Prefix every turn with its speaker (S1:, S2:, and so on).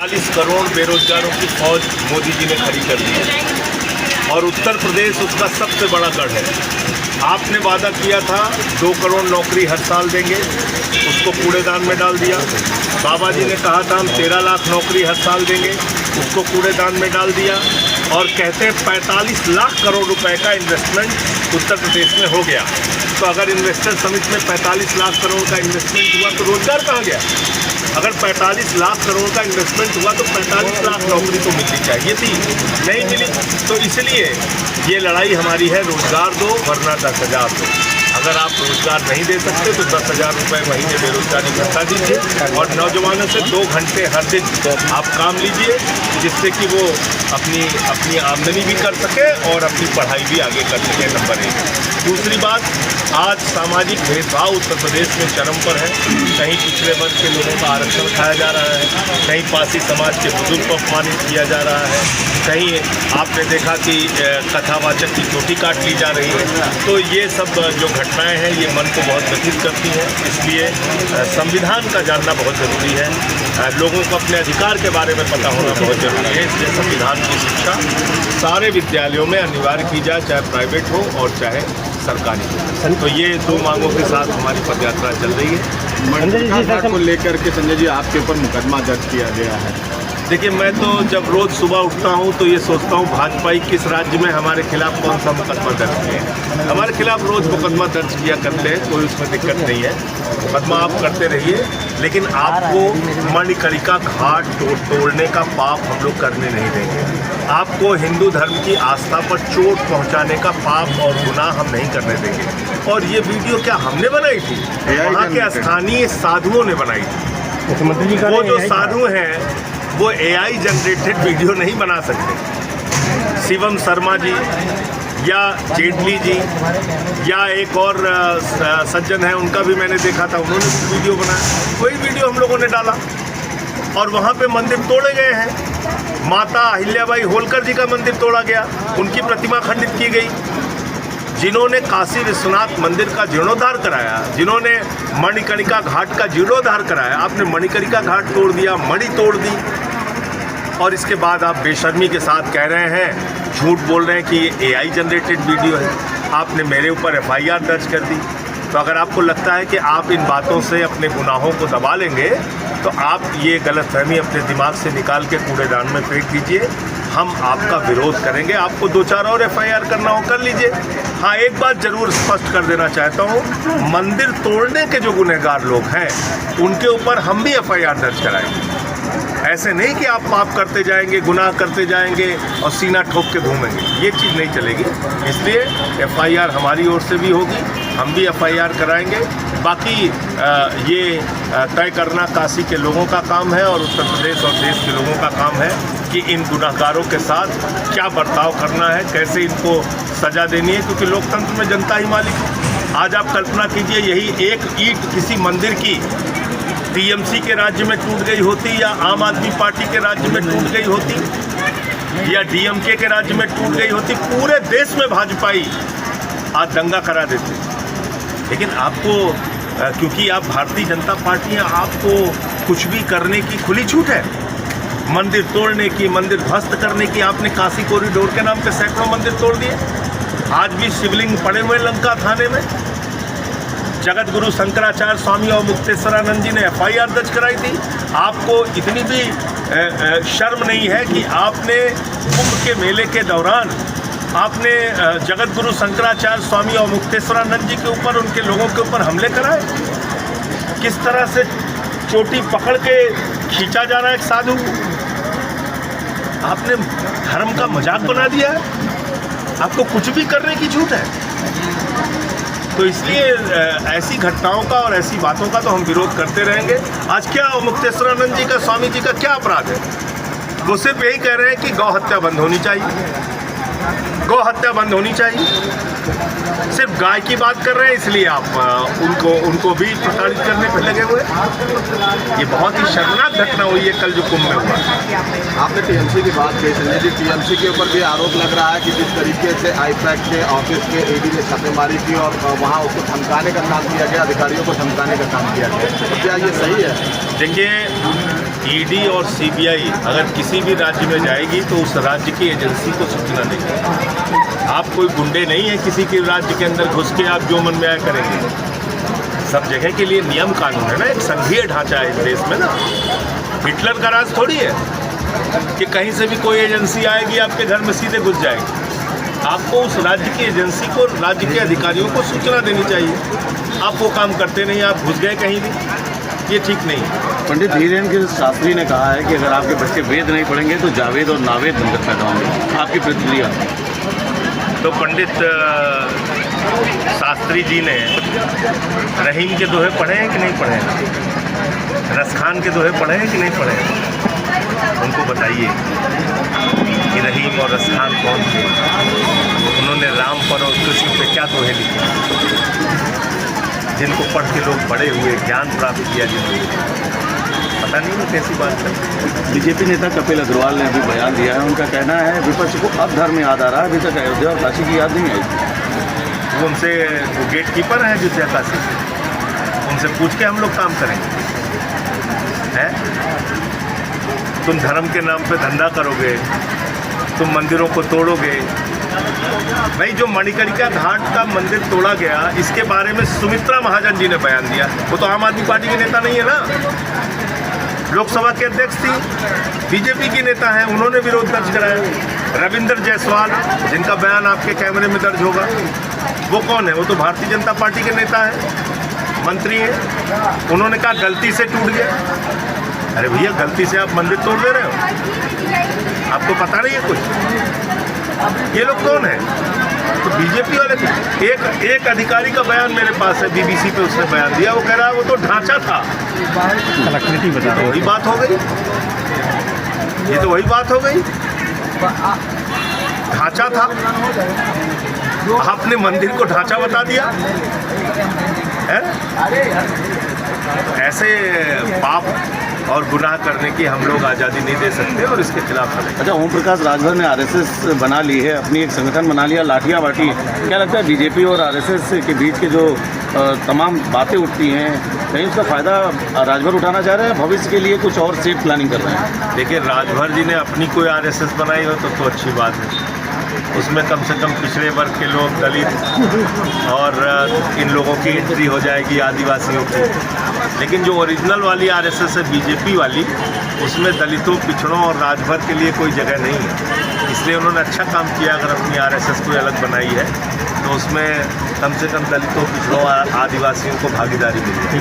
S1: 40 करोड़ बेरोजगारों की फौज मोदी जी ने खड़ी कर दी है और उत्तर प्रदेश उसका सबसे बड़ा गढ़ है। आपने वादा किया था 2 करोड़ नौकरी हर साल देंगे, उसको कूड़ेदान में डाल दिया। बाबा जी ने कहा था हम 13 लाख नौकरी हर साल देंगे, उसको कूड़ेदान में डाल दिया। और कहते हैं 45 लाख करोड़ रुपए का इन्वेस्टमेंट उत्तर प्रदेश में हो गया। तो अगर इन्वेस्टर समिट में 45 लाख करोड़ का इन्वेस्टमेंट हुआ तो रोजगार कहाँ गया? अगर 45 लाख करोड़ का इन्वेस्टमेंट हुआ तो 45 लाख नौकरी तो मिलनी चाहिए थी, नहीं मिली। तो इसलिए ये लड़ाई हमारी है, रोजगार दो वरना 10,000 दो। अगर आप रोजगार नहीं दे सकते तो 10,000 रुपये महीने बेरोजगारी भत्ता दीजिए और नौजवानों से 2 घंटे हर दिन आप काम लीजिए, जिससे कि वो अपनी आमदनी भी कर सके और अपनी पढ़ाई भी आगे कर सके। नंबर 1। दूसरी बात, आज सामाजिक भेदभाव उत्तर प्रदेश में चरम पर है। कहीं पिछड़े वर्ग के लोगों का आरक्षण खाया जा रहा है, कहीं पासी समाज के बुजुर्ग को अपमानित किया जा रहा है, कहीं आपने देखा कि कथावाचक की चोटी काट ली जा रही है। तो ये सब जो घटनाएं हैं ये मन को बहुत व्यथित करती हैं। इसलिए संविधान का जानना बहुत ज़रूरी है, लोगों को अपने अधिकार के बारे में पता होना बहुत ज़रूरी है। इसलिए संविधान की शिक्षा सारे विद्यालयों में अनिवार्य की जाए, चाहे प्राइवेट हो और चाहे सरकारी। तो ये 2 मांगों के साथ हमारी पदयात्रा चल रही है।
S2: मंत्री को लेकर के संजय जी आपके ऊपर मुकदमा दर्ज किया गया है।
S1: देखिए, मैं तो जब रोज़ सुबह उठता हूँ तो ये सोचता हूँ भाजपा किस राज्य में हमारे खिलाफ कौन सा मुकदमा दर्ज किया है। हमारे खिलाफ रोज़ मुकदमा दर्ज किया करते हैं, कोई उसमें दिक्कत नहीं है। मुकदमा आप करते रहिए, लेकिन आपको मणिकर्णिका घाट तोड़ने का पाप हम लोग करने नहीं देंगे। आपको हिंदू धर्म की आस्था पर चोट पहुँचाने का पाप और गुनाह हम नहीं करने देंगे। और ये वीडियो क्या हमने बनाई थी? वहाँ के स्थानीय साधुओं ने बनाई थी। वो जो साधु हैं वो AI जनरेटेड वीडियो नहीं बना सकते। शिवम शर्मा जी या जेटली जी या एक और सज्जन है, उनका भी मैंने देखा था, उन्होंने भी वीडियो बनाया। कोई वीडियो हम लोगों ने डाला और वहाँ पे मंदिर तोड़े गए हैं। माता अहिल्याबाई होलकर जी का मंदिर तोड़ा गया, उनकी प्रतिमा खंडित की गई। जिन्होंने काशी विश्वनाथ मंदिर का जीर्णोद्धार कराया, जिन्होंने मणिकर्णिका घाट का जीर्णोद्धार कराया, आपने मणिकर्णिका घाट तोड़ दिया, मणि तोड़ दी। और इसके बाद आप बेशर्मी के साथ कह रहे हैं, झूठ बोल रहे हैं कि ये AI जनरेटेड वीडियो है। आपने मेरे ऊपर FIR दर्ज कर दी। तो अगर आपको लगता है कि आप इन बातों से अपने गुनाहों को दबा लेंगे तो आप ये गलतफहमी अपने दिमाग से निकाल के कूड़ेदान में फेंक दीजिए। हम आपका विरोध करेंगे। आपको 2-4 और FIR करना हो कर लीजिए। हाँ, एक बात जरूर स्पष्ट कर देना चाहता हूँ, मंदिर तोड़ने के जो गुनहगार लोग हैं उनके ऊपर हम भी FIR दर्ज कराएंगे। ऐसे नहीं कि आप पाप करते जाएंगे, गुनाह करते जाएंगे और सीना ठोक के घूमेंगे, ये चीज़ नहीं चलेगी। इसलिए FIR हमारी ओर से भी होगी, हम भी FIR कराएंगे। बाकी ये तय करना काशी के लोगों का काम है और उत्तर प्रदेश और देश के लोगों का काम है कि इन गुनाहगारों के साथ क्या बर्ताव करना है, कैसे इनको सज़ा देनी है, क्योंकि लोकतंत्र में जनता ही मालिक है। आज आप कल्पना कीजिए, यही एक ईंट किसी मंदिर की TMC के राज्य में टूट गई होती या आम आदमी पार्टी के राज्य में टूट गई होती या DMK के राज्य में टूट गई होती, पूरे देश में भाजपाई आज दंगा करा देते। लेकिन आपको, क्योंकि आप भारतीय जनता पार्टी हैं, आपको कुछ भी करने की खुली छूट है। मंदिर तोड़ने की, मंदिर ध्वस्त करने की। आपने काशी कॉरिडोर के नाम पे सैकड़ों मंदिर तोड़ दिए। आज भी शिवलिंग पड़े हुए लंका थाने में। जगत गुरु शंकराचार्य स्वामी और मुक्तेश्वरानंद जी ने FIR दर्ज कराई थी। आपको इतनी भी शर्म नहीं है कि आपने कुंभ के मेले के दौरान आपने जगत गुरु शंकराचार्य स्वामी और मुक्तेश्वरानंद जी के ऊपर, उनके लोगों के ऊपर हमले कराए। किस तरह से चोटी पकड़ के खींचा जा रहा है एक साधु। आपने धर्म का मजाक बना दिया है। आपको कुछ भी करने की छूट है। तो इसलिए ऐसी घटनाओं का और ऐसी बातों का तो हम विरोध करते रहेंगे। आज क्या मुक्तेश्वरानंद जी का, स्वामी जी का क्या अपराध है? वो सिर्फ यही कह रहे हैं कि गौ हत्या बंद होनी चाहिए, गौ हत्या बंद होनी चाहिए। सिर्फ गाय की बात कर रहे हैं, इसलिए आप उनको भी प्रताड़ित करने पर लगे हुए। ये बहुत ही शर्मनाक घटना हुई है कल जो कुंभ में हुआ।
S2: आपने TMC की बात की संजय जी, TMC के ऊपर भी आरोप लग रहा है कि जिस तरीके से IPAC के ऑफिस में AD ने छापेमारी की और वहाँ उसको धमकाने का काम किया गया, अधिकारियों को धमकाने का काम किया गया, तो क्या ये सही है?
S1: देखिए, ईडी और सीबीआई अगर किसी भी राज्य में जाएगी तो उस राज्य की एजेंसी को सूचना देगी। आप कोई गुंडे नहीं है किसी के राज्य के अंदर घुस के आप जो मन में आया करेंगे। सब जगह के लिए नियम कानून है ना, एक संघीय ढांचा है इस देश में ना। हिटलर का राज थोड़ी है कि कहीं से भी कोई एजेंसी आएगी आपके घर में सीधे घुस जाएगी। आपको उस राज्य की एजेंसी को, राज्य के अधिकारियों को सूचना देनी चाहिए। आप वो काम करते नहीं, आप घुस गए कहीं भी, ये ठीक नहीं है।
S3: पंडित धीरेन्द्र शास्त्री ने कहा है कि अगर आपके बच्चे वेद नहीं पढ़ेंगे तो जावेद और नावेद बनकर पैदा होंगे। आपकी प्रतिक्रिया?
S1: तो पंडित शास्त्री जी ने रहीम के दोहे पढ़े हैं कि नहीं पढ़े हैं? रसखान के दोहे पढ़े हैं कि नहीं पढ़े हैं? उनको बताइए कि रहीम और रसखान कौन थे, उन्होंने राम पर और कृष्ण पे क्या दोहे लिखे, जिनको पढ़ के लोग बड़े हुए, ज्ञान प्राप्त किया जिन्होंने। पता नहीं वो कैसी बात है।
S3: बीजेपी नेता कपिल अग्रवाल ने अभी बयान दिया है, उनका कहना है विपक्ष को अब धर्म याद आ रहा है, अभी तक अयोध्या और काशी की याद नहीं आई।
S1: वो उनसे गेट कीपर हैं अयोध्या काशी, उनसे पूछ के हम लोग काम करेंगे। हैं? तुम धर्म के नाम पे धंधा करोगे, तुम मंदिरों को तोड़ोगे। भाई जो मणिकर्णिका घाट का मंदिर तोड़ा गया, इसके बारे में सुमित्रा महाजन जी ने बयान दिया। वो तो आम आदमी पार्टी के नेता नहीं है ना, लोकसभा के अध्यक्ष थी, बीजेपी की नेता हैं, उन्होंने विरोध दर्ज कराया। रविंद्र जायसवाल जिनका बयान आपके कैमरे में दर्ज होगा, वो कौन है? वो तो भारतीय जनता पार्टी के नेता हैं, मंत्री हैं। उन्होंने कहा गलती से टूट गया। अरे भैया गलती से आप मंदिर तोड़ दे रहे हो, आपको पता नहीं है कुछ? ये लोग कौन है? तो बीजेपी वाले। एक अधिकारी का बयान मेरे पास है, बीबीसी पे उसने बयान दिया, वो कह रहा है वो तो ढांचा था।
S3: कलेक्टिविटी बता
S1: तो वही बात हो गई, ये तो वही बात हो गई, ढांचा था। आपने मंदिर को ढांचा बता दिया है? ऐसे पाप और गुनाह करने की हम लोग आज़ादी नहीं दे सकते और इसके खिलाफ लड़ेंगे।
S3: अच्छा, ओम प्रकाश राजभर ने आरएसएस बना ली है, अपनी एक संगठन बना लिया, लाठियाँ बांटी है। क्या लगता है बीजेपी और आरएसएस के बीच के जो तमाम बातें उठती हैं, कहीं उसका फ़ायदा राजभर उठाना चाह रहे हैं, भविष्य के लिए कुछ और सेफ प्लानिंग कर रहे हैं?
S1: देखिए राजभर जी ने अपनी कोई आरएसएस बनाई हो तो अच्छी बात है। उसमें कम से कम पिछड़े वर्ग के लोग, दलित और इन लोगों की एंट्री हो जाएगी, आदिवासियों की। लेकिन जो ओरिजिनल वाली आरएसएस है बीजेपी वाली, उसमें दलितों, पिछड़ों और राजभर के लिए कोई जगह नहीं है। इसलिए उन्होंने अच्छा काम किया अगर अपनी आरएसएस कोई अलग बनाई है तो उसमें कम से कम दलितों, पिछड़ों, आदिवासियों को भागीदारी मिली है।